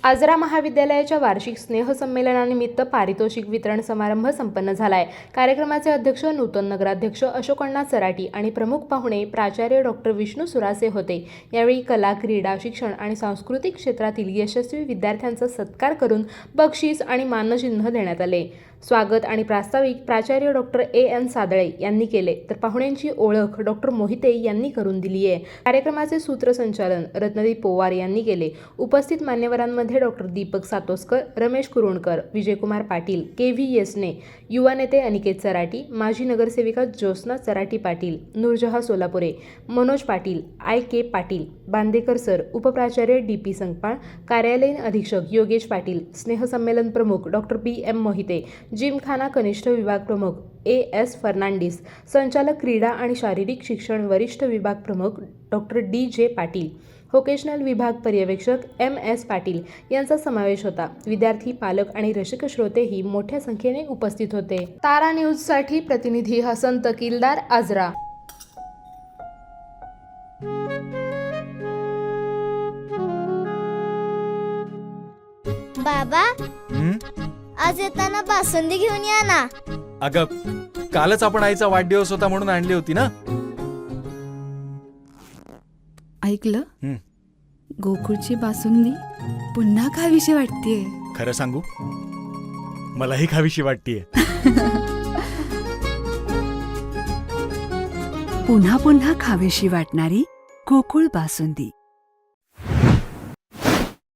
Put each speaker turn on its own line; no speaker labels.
आजरा महाविद्यालयाच्या वार्षिक स्नेहसंमेलनानिमित्त पारितोषिक वितरण समारंभ संपन्न झालाय। कार्यक्रमाचे अध्यक्ष नूतन नगराध्यक्ष अशोकअण्णा चराटी आणि प्रमुख पाहुणे प्राचार्य डॉक्टर विष्णू सुरासे होते। यावेळी कला, क्रीडा, शिक्षण आणि सांस्कृतिक क्षेत्रातील यशस्वी विद्यार्थ्यांचा सत्कार करून बक्षीस आणि मानचिन्ह देण्यात आले। स्वागत आणि प्रास्ताविक प्राचार्य डॉक्टर A.N. सादळे यांनी केले, तर पाहुण्यांची ओळख डॉक्टर मोहिते यांनी करून दिली आहे। कार्यक्रमाचे सूत्रसंचालन रत्नदीप पोवार यांनी केले। उपस्थित मान्यवरांमध्ये डॉक्टर दीपक सातोस्कर, रमेश कुरुणकर, विजयकुमार पाटील, KV येसने, युवा नेते अनिकेत चराटी, माजी नगरसेविका ज्योत्स्ना चराटी पाटील, नूरजहाँ सोलापुरे, मनोज पाटील, I.K. पाटील, बांदेकर सर, उपप्राचार्य D.P. संकपाळ, कार्यालयीन अधीक्षक योगेश पाटील, स्नेहसंमेलन प्रमुख डॉक्टर B.M. मोहिते, जिमखाना कनिष्ठ विभाग प्रमुख A.S. फर्नांडिस, संचालक क्रीडा आणि शारीरिक शिक्षण वरिष्ठ विभाग प्रमुख डॉक्टर D.J. पाटील, व्होकेशनल विभाग पर्यवेक्षक M.S. पाटील यांचा समावेश होता। विद्यार्थी, पालक आणि रसिक श्रोतेही मोठ्या संख्येने उपस्थित होते। तारा न्यूजसाठी प्रतिनिधी हसन तकीलदार, आजरा।
बाबा, आज येताना बासुंदी घेऊन या ना।
अगं, कालच आपण आईचा वाढदिवस होता म्हणून आणली होती ना।
ऐकलं, गोकुळची बासुंदी पुन्हा खावीशी वाटतेय।
खरं सांगू, मलाही खावीशी वाटतेय।
पुन्हा पुन्हा खावीशी वाटणारी गोकुळ बासुंदी।